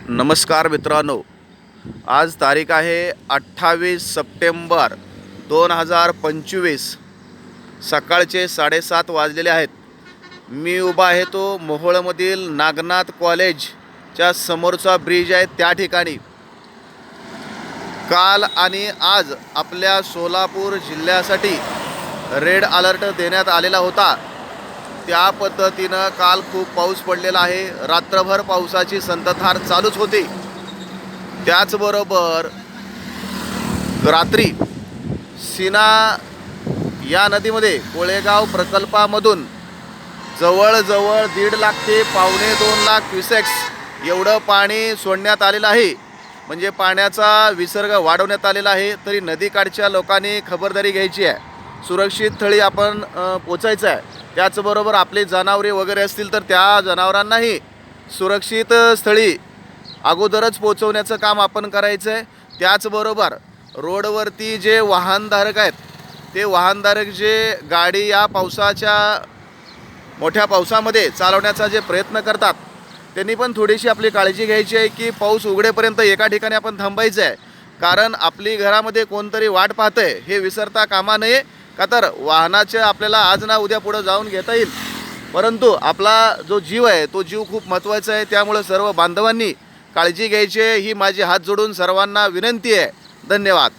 नमस्कार मित्रांनो, आज तारीख आहे 28 सप्टेंबर 2025. सकाळचे 7:30 वाजलेले आहेत. मी उभा आहे तो मोहोळमधील नागनाथ कॉलेजच्या समोरचा ब्रिज आहे त्या ठिकाणी. काल आणि आज आपल्या सोलापूर जिल्ह्यासाठी रेड अलर्ट देण्यात आलेला होता. त्या पद्धतीनं काल खूप पाऊस पडलेला आहे. रात्रभर पावसाची संततधार चालूच होती. त्याचबरोबर रात्री सीना या नदीमध्ये कोळेगाव प्रकल्पामधून जवळजवळ 1.5 लाख ते 1.25 लाख क्युसेक्स एवढं पाणी सोडण्यात आलेलं आहे. म्हणजे पाण्याचा विसर्ग वाढवण्यात आलेला आहे. तरी नदीकाठच्या लोकांनी खबरदारी घ्यायची आहे. सुरक्षित स्थळी आपण पोचायचं आहे. त्याचबरोबर आपली जनावरे वगैरे असतील तर त्या जनावरांनाही सुरक्षित स्थळी अगोदरच पोचवण्याचं काम आपण करायचं आहे. त्याचबरोबर रोडवरती जे वाहनधारक आहेत ते वाहनधारक जे गाडी या मोठ्या पावसामध्ये चालवण्याचा जे प्रयत्न करतात त्यांनी पण थोडीशी आपली काळजी घ्यायची आहे की पाऊस उघडेपर्यंत एका ठिकाणी आपण थांबायचं आहे. कारण आपली घरामध्ये कोणतरी वाट पाहतंय हे विसरता कामा नये. का तर वाहनाचे आपल्याला आज ना उद्या पुढं जाऊन घेता येईल, परंतु आपला जो जीव आहे तो जीव खूप महत्त्वाचा आहे. त्यामुळे सर्व बांधवांनी काळजी घ्यायची ही माझी हात जोडून सर्वांना विनंती आहे. धन्यवाद.